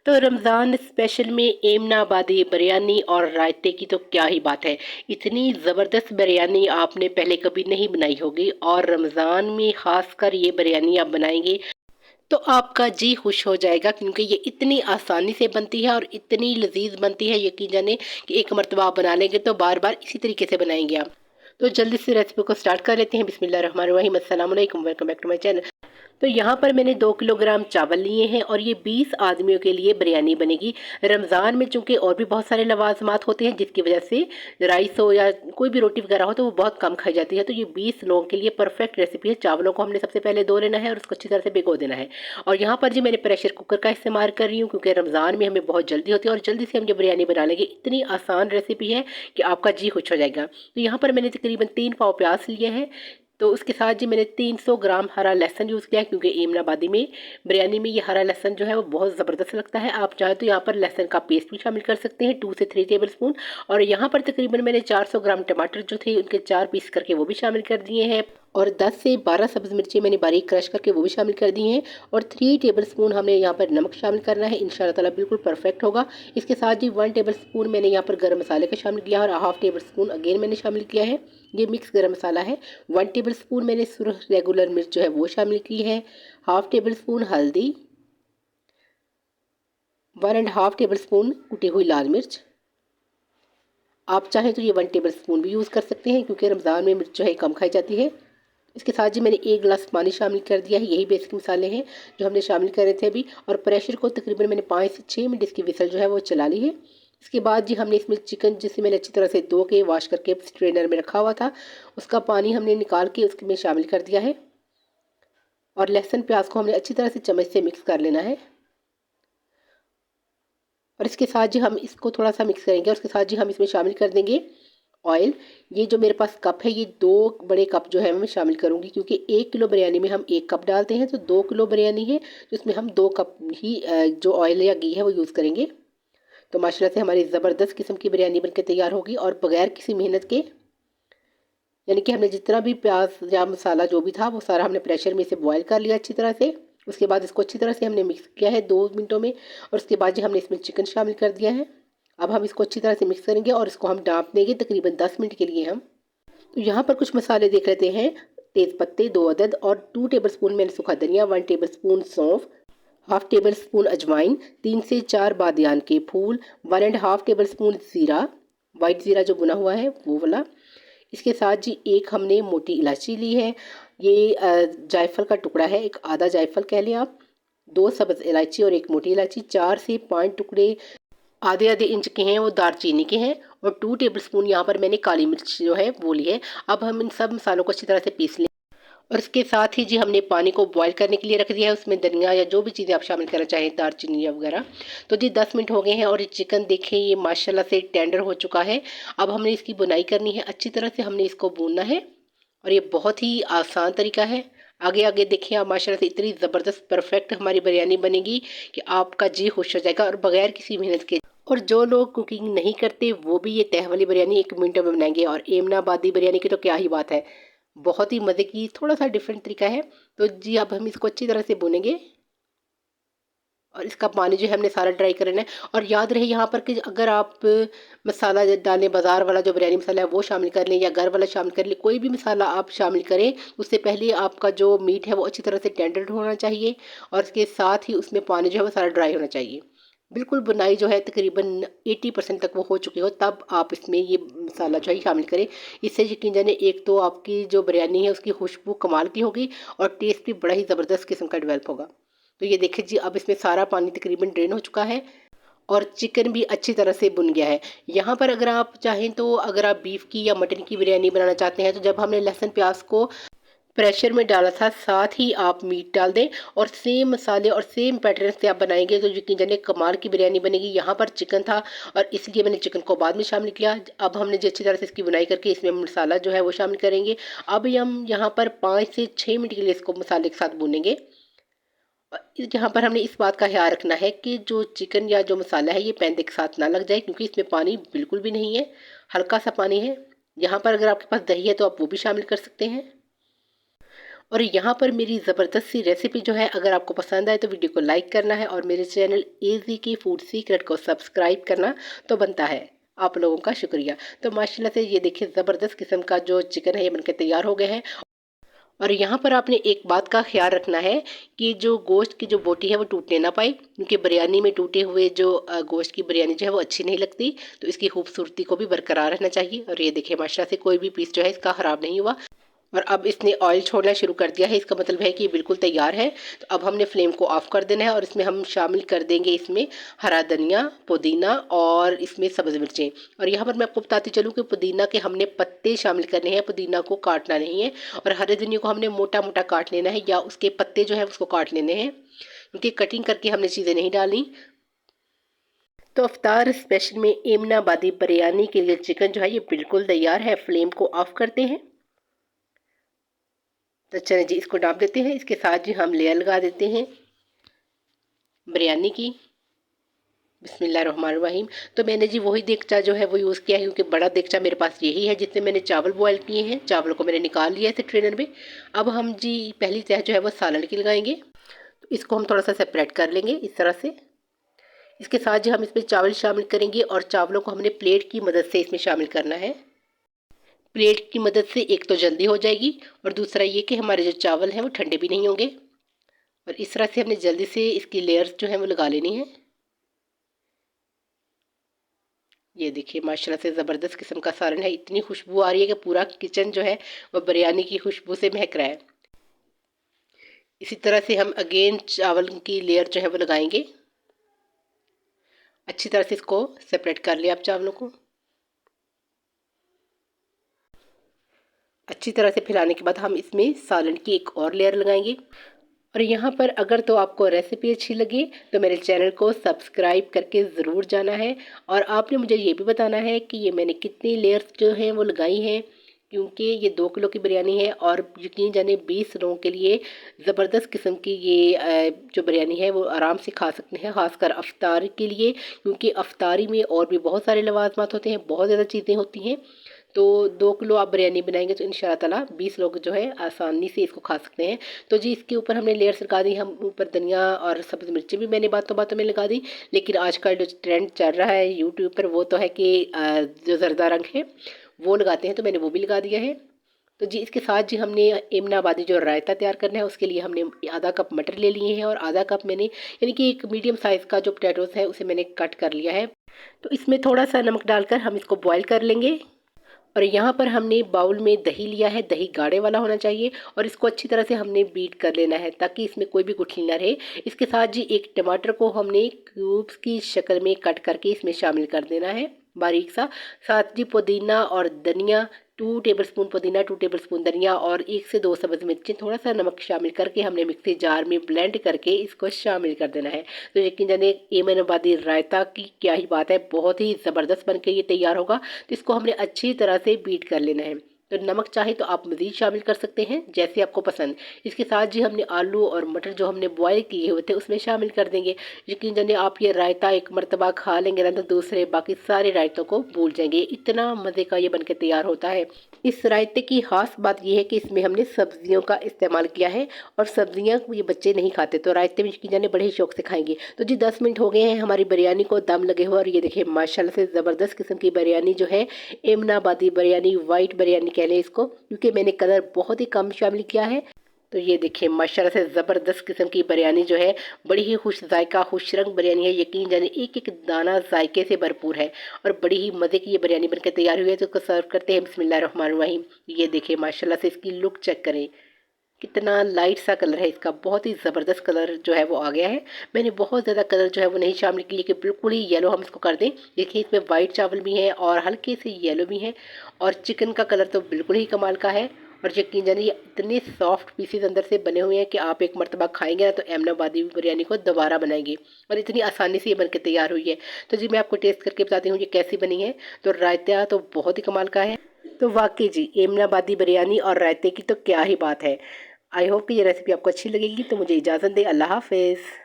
तो रमज़ान स्पेशल में एमनाबादी बिरयानी और रायते की तो क्या ही बात है। इतनी ज़बरदस्त बिरयानी आपने पहले कभी नहीं बनाई होगी और रमज़ान में ख़ासकर ये बिरयानी आप बनाएंगे तो आपका जी खुश हो जाएगा, क्योंकि ये इतनी आसानी से बनती है और इतनी लजीज बनती है। यकीन जाने कि एक मरतबा आप बना लेंगे तो बार बार इसी तरीके से बनाएंगे आप। तो जल्दी से रेसिपी को स्टार्ट कर लेते हैं। बिस्मिल्लाहिर्रहमानिर्रहीम, अस्सलाम वालेकुम, welcome back to my channel. तो यहाँ पर मैंने 2 किलोग्राम चावल लिए हैं और ये 20 आदमियों के लिए बिरयानी बनेगी। रमज़ान में चूंकि और भी बहुत सारे लवाजमात होते हैं, जिसकी वजह से राइस हो या कोई भी रोटी वगैरह हो तो वो बहुत कम खाई जाती है। तो ये 20 लोगों के लिए परफेक्ट रेसिपी है। चावलों को हमने सबसे पहले धो लेना है और उसको अच्छी तरह से भिगो देना है। और यहाँ पर जी मैंने प्रेशर कुकर का इस्तेमाल कर रही हूँ, क्योंकि रमज़ान में हमें बहुत जल्दी होती है और जल्दी से हम जब बिरयानी बना लेंगे, इतनी आसान रेसिपी है कि आपका जी खुश हो जाएगा। तो यहाँ पर मैंने तकरीबन 3 पाव प्याज लिए हैं। तो उसके साथ जी मैंने 300 ग्राम हरा लहसुन यूज़ किया है, क्योंकि एमनाबादी में बिरयानी में ये हरा लहसुन जो है वो बहुत ज़बरदस्त लगता है। आप चाहे तो यहाँ पर लहसुन का पेस्ट भी शामिल कर सकते हैं, 2 से 3 टेबल स्पून। और यहाँ पर तकरीबन मैंने 400 ग्राम टमाटर जो थे उनके 4 पीस करके वो भी शामिल कर दिए हैं। और 10 से 12 सब्ज़ मिर्ची मैंने बारीक क्रश करके वो भी शामिल कर दी हैं। और 3 टेबल स्पून हमने यहाँ पर नमक शामिल करना है। इंशाल्लाह ताला बिल्कुल परफेक्ट होगा। इसके साथ जी 1 टेबल स्पून मैंने यहाँ पर गर्म मसाले का शामिल किया और हाफ टेबल स्पून अगेन मैंने शामिल किया है। ये मिक्स गरम मसाला है। 1 टेबल स्पून मैंने सुरख रेगुलर मिर्च जो है वो शामिल की है। हाफ टेबल स्पून हल्दी, 1.5 टेबल स्पून कुटी हुई लाल मिर्च। आप चाहें तो ये 1 टेबल स्पून भी यूज़ कर सकते हैं, क्योंकि रमज़ान में मिर्च जो है कम खाई जाती है। इसके साथ जी मैंने 1 गिलास पानी शामिल कर दिया है। यही बेसिक मसाले हैं जो हमने शामिल करे थे अभी। और प्रेशर को तकरीबन मैंने 5 से 6 मिनट इसकी विसल जो है वो चला ली है। इसके बाद जी हमने इसमें चिकन, जिसे मैंने अच्छी तरह से धो के वॉश करके स्ट्रेनर में रखा हुआ था, उसका पानी हमने निकाल के उसमें शामिल कर दिया है। और लहसुन प्याज को हमने अच्छी तरह से चम्मच से मिक्स कर लेना है। और इसके साथ जी हम इसको थोड़ा सा मिक्स करेंगे और उसके साथ जी हम इसमें शामिल कर देंगे ऑयल। ये जो मेरे पास कप है, ये 2 बड़े कप जो है मैं शामिल करूँगी, क्योंकि 1 किलो बिरयानी में हम 1 कप डालते हैं। तो 2 किलो बिरयानी है तो इसमें हम 2 कप ही जो ऑयल या घी है वो यूज़ करेंगे। तो माशाल्लाह से हमारी ज़बरदस्त किस्म की बिरयानी बनके तैयार होगी और बगैर किसी मेहनत के। यानी कि हमने जितना भी प्याज या मसाला जो भी था वो सारा हमने प्रेशर में इसे बॉयल कर लिया अच्छी तरह से। उसके बाद इसको अच्छी तरह से हमने मिक्स किया है 2 मिनटों में। और उसके बाद जी हमने इसमें चिकन शामिल कर दिया है। अब हम इसको अच्छी तरह से मिक्स करेंगे और इसको हम ढाँप देंगे तकरीबन 10 मिनट के लिए हम। तो यहाँ पर कुछ मसाले देख लेते हैं। तेज़ पत्ते 2 अदद और 2 टेबल स्पून मैंने सूखा धनिया, 1 टेबल स्पून सौंफ, हाफ टेबल स्पून अजवाइन, 3 से 4 बादियान के फूल, 1.5 टेबल स्पून ज़ीरा, वाइट ज़ीरा जो भुना हुआ है वो वाला। इसके साथ जी एक हमने मोटी इलायची ली है। ये जायफल का टुकड़ा है, एक आधा जायफल कह लें आप। 2 सब्ज़ इलायची और एक मोटी इलायची, 4 से 5 टुकड़े आधे आधे इंच के हैं वो दालचीनी के हैं। और 2 टेबल स्पून यहाँ पर मैंने काली मिर्च जो है वो ली है। अब हम इन सब मसालों को अच्छी तरह से पीस लें। और इसके साथ ही जी हमने पानी को बॉईल करने के लिए रख दिया है। उसमें धनिया या जो भी चीज़ें आप शामिल करना चाहें, दालचीनी या वगैरह। तो जी 10 मिनट हो गए हैं और ये चिकन देखें ये माशाल्लाह से टेंडर हो चुका है। अब हमने इसकी बुनाई करनी है, अच्छी तरह से हमने इसको भूनना है। और ये बहुत ही आसान तरीका है। आगे आगे देखिए आप, माशाल्लाह से इतनी ज़बरदस्त परफेक्ट हमारी बिरयानी बनेगी कि आपका जी खुश हो जाएगा और बगैर किसी मेहनत के। और जो लोग कुकिंग नहीं करते वो भी ये तह वाली बिरयानी 1 मिनट में बनाएंगे। और एमनाबादी बिरयानी की तो क्या ही बात है, बहुत ही मज़े की, थोड़ा सा डिफरेंट तरीका है। तो जी अब हम इसको अच्छी तरह से भूनेंगे और इसका पानी जो है हमने सारा ड्राई कर लेना है। और याद रहे यहाँ पर कि अगर आप मसाला डालें, बाज़ार वाला जो बिरयानी मसाला है वो शामिल कर लें या घर वाला शामिल कर लें, कोई भी मसाला आप शामिल करें, उससे पहले आपका जो मीट है वो अच्छी तरह से टेंडर होना चाहिए। और इसके साथ ही उसमें पानी जो है वो सारा ड्राई होना चाहिए। बिल्कुल बुनाई जो है तकरीबन 80% तक वो हो चुकी हो, तब आप इसमें ये मसाला जो है शामिल करें। इससे यकीन जाने एक तो आपकी जो बिरयानी है उसकी खुशबू कमाल की होगी और टेस्ट भी बड़ा ही ज़बरदस्त किस्म का डेवलप होगा। तो ये देखिए जी अब इसमें सारा पानी तकरीबन ड्रेन हो चुका है और चिकन भी अच्छी तरह से बुन गया है। यहाँ पर अगर आप चाहें तो अगर आप बीफ की या मटन की बिरयानी बनाना चाहते हैं, तो जब हमने लहसुन प्याज को प्रेशर में डाला था, साथ ही आप मीट डाल दें और सेम मसाले और सेम पैटर्न से आप बनाएंगे तो यकीन जानिए कमाल की बिरयानी बनेगी। यहाँ पर चिकन था और इसलिए मैंने चिकन को बाद में शामिल किया। अब हमने जो अच्छी तरह से इसकी बुनाई करके इसमें मसाला जो है वो शामिल करेंगे। अब हम यहाँ पर 5 से 6 मिनट के लिए इसको मसाले के साथ भूनेंगे। यहाँ पर हमने इस बात का ख्याल रखना है कि जो चिकन या जो मसाला है ये पैन के साथ ना लग जाए, क्योंकि इसमें पानी बिल्कुल भी नहीं है, हल्का सा पानी है। यहाँ पर अगर आपके पास दही है तो आप वो भी शामिल कर सकते हैं। और यहाँ पर मेरी ज़बरदस्त सी रेसिपी जो है, अगर आपको पसंद आए तो वीडियो को लाइक करना है और मेरे चैनल इजी की फूड सीक्रेट को सब्सक्राइब करना तो बनता है। आप लोगों का शुक्रिया। तो माशाल्लाह से ये देखिए ज़बरदस्त किस्म का जो चिकन है ये बनके तैयार हो गया है। और यहाँ पर आपने एक बात का ख्याल रखना है कि जो गोश्त की जो बोटी है वो टूटने ना पाए, क्योंकि बिरयानी में टूटे हुए जो गोश्त की बिरयानी जो है वो अच्छी नहीं लगती। तो इसकी खूबसूरती को भी बरकरार रहना चाहिए। और ये देखिए माशाल्लाह से कोई भी पीस जो है इसका ख़राब नहीं हुआ। और अब इसने ऑयल छोड़ना शुरू कर दिया है, इसका मतलब है कि ये बिल्कुल तैयार है। तो अब हमने फ्लेम को ऑफ कर देना है और इसमें हम शामिल कर देंगे इसमें हरा धनिया, पुदीना और इसमें सब्ज़ मिर्चें। और यहाँ पर मैं आपको बताती चलूँ कि पुदीना के हमने पत्ते शामिल करने हैं, पुदीना को काटना नहीं है। और हरे धनिया को हमने मोटा मोटा काट लेना है, या उसके पत्ते जो है उसको काट लेने हैं, क्योंकि कटिंग करके हमने चीज़ें नहीं डाली। तो अफ्तार स्पेशल में एमनाबादी बिरयानी के लिए चिकन जो है ये बिल्कुल तैयार है। फ्लेम को ऑफ करते हैं। तो चलिए जी इसको डाल देते हैं। इसके साथ जी हम लेयर लगा देते हैं बिरयानी की। बिस्मिल्लाहिर्रहमानिर्रहीम। तो मैंने जी वही देगचा जो है वो यूज़ किया है, क्योंकि बड़ा देगचा मेरे पास यही है जिससे मैंने चावल बॉयल किए हैं। चावलों को मैंने निकाल लिया है ट्रेनर में। अब हम जी पहली तह जो है वो सालन की लगाएंगे। तो इसको हम थोड़ा सा सेपरेट कर लेंगे इस तरह से। इसके साथ जी हम इसमें चावल शामिल करेंगे और चावलों को हमने प्लेट की मदद से इसमें शामिल करना है। प्लेट की मदद से एक तो जल्दी हो जाएगी और दूसरा ये कि हमारे जो चावल हैं वो ठंडे भी नहीं होंगे। और इस तरह से हमने जल्दी से इसकी लेयर्स जो है वो लगा लेनी है। ये देखिए माशाल्लाह से ज़बरदस्त किस्म का सालन है। इतनी खुशबू आ रही है कि पूरा किचन जो है वो बिरयानी की खुशबू से महक रहा है। इसी तरह से हम अगेन चावल की लेयर जो है वो लगाएंगे। अच्छी तरह से इसको सेपरेट कर लिया आप चावलों को। अच्छी तरह से फैलाने के बाद हम इसमें सालन की एक और लेयर लगाएंगे। और यहाँ पर अगर तो आपको रेसिपी अच्छी लगी तो मेरे चैनल को सब्सक्राइब करके ज़रूर जाना है। और आपने मुझे ये भी बताना है कि ये मैंने कितनी लेयर्स जो हैं वो लगाई हैं, क्योंकि ये 2 किलो की बिरयानी है और यकीन जाने 20 लोगों के लिए ज़बरदस्त किस्म की ये जो बिरयानी है वो आराम से खा सकते हैं, ख़ासकर अफ्तार के लिए, क्योंकि अफ्तारी में और भी बहुत सारे लवाजमात होते हैं, बहुत ज़्यादा चीज़ें होती हैं। तो 2 किलो आप बिरयानी बनाएंगे तो इंशाल्लाह ताला 20 लोग जो है आसानी से इसको खा सकते हैं। तो जी इसके ऊपर हमने लेयर्स लगा दी। हम ऊपर धनिया और सब्ज़ मिर्ची भी मैंने बातों बातों में लगा दी। लेकिन आजकल जो ट्रेंड चल रहा है यूट्यूब पर वो तो है कि जो ज़रदा रंग है वो लगाते हैं, तो मैंने वो भी लगा दिया है। तो जी इसके साथ जी हमने एमनाबादी जो रायता तैयार करना है उसके लिए हमने आधा कप मटर ले लिए हैं और आधा कप मैंने यानी कि एक मीडियम साइज़ का जो पोटैटोज़ है उसे मैंने कट कर लिया है। तो इसमें थोड़ा सा नमक डालकर हम इसको बॉयल कर लेंगे। और यहाँ पर हमने बाउल में दही लिया है, दही गाढ़े वाला होना चाहिए और इसको अच्छी तरह से हमने बीट कर लेना है ताकि इसमें कोई भी गुठली ना रहे। इसके साथ जी एक टमाटर को हमने क्यूब्स की शक्ल में कट करके इसमें शामिल कर देना है बारीक सा। साथ जी पुदीना और धनिया 2 टेबलस्पून पुदीना, 2 टेबलस्पून धनिया और 1 से 2 सब्ज़ मिर्चें, थोड़ा सा नमक शामिल करके हमने मिक्सी जार में ब्लेंड करके इसको शामिल कर देना है। तो यकीन जाने एमनाबादी रायता की क्या ही बात है, बहुत ही ज़बरदस्त बन के ये तैयार होगा। तो इसको हमने अच्छी तरह से बीट कर लेना है। तो नमक चाहे तो आप मज़ीद शामिल कर सकते हैं जैसे आपको पसंद। इसके साथ जी हमने आलू और मटर जो हमने बॉयल किए हुए थे उसमें शामिल कर देंगे। यकीन जाने आप ये रायता एक मरतबा खा लेंगे ना तो दूसरे बाकी सारे रायतों को भूल जाएंगे, इतना मज़े का ये बनके तैयार होता है। इस रायते की ख़ास बात यह है कि इसमें हमने सब्जियों का इस्तेमाल किया है और सब्जियां ये बच्चे नहीं खाते, तो रायते में यकीन जाने बड़े ही शौक से खाएंगे। तो जी 10 मिनट हो गए हैं हमारी बिरयानी को दम लगे हुए और ये देखिए माशाल्लाह से ज़बरदस्त किस्म की बिरयानी जो है एमनाबादी बिरयानी, वाइट बिरयानी कह लें इसको, क्योंकि मैंने कलर बहुत ही कम शामिल किया है। तो ये देखिए माशाल्लाह से ज़बरदस्त किस्म की बिरयानी जो है बड़ी ही खुश जायका खुश रंग बिरयानी है। यकीन जाने एक एक दाना जायके से भरपूर है और बड़ी ही मज़े की ये बिरयानी बनकर तैयार हुई है। तो इसको सर्व करते हैं बिस्मिल्लाहिर्रहमानिर्रहीम। ये देखिए माशाल्लाह से इसकी लुक चेक करें, कितना लाइट सा कलर है इसका, बहुत ही ज़बरदस्त कलर जो है वो आ गया है। मैंने बहुत ज़्यादा कलर जो है वो नहीं शामिल किया कि बिल्कुल ही येलो हम इसको कर दें। देखिए इसमें वाइट चावल भी हैं और हल्के से येलो भी हैं और चिकन का कलर तो बिल्कुल ही कमाल का है। और यकीन जानिए इतने सॉफ्ट पीसेस अंदर से बने हुए हैं कि आप एक मरतबा खाएंगे ना तो एमनाबादी बिरयानी को दोबारा बनाएंगे। और इतनी आसानी से ये बनके तैयार हुई है। तो जी मैं आपको टेस्ट करके बताती हूँ ये कैसी बनी है। तो रायता तो बहुत ही कमाल का है। तो वाकई जी एमनाबादी बिरयानी और रायते की तो क्या ही बात है। आई होप कि ये रेसिपी आपको अच्छी लगेगी। तो मुझे इजाज़त दें। अल्लाह हाफ़िज़।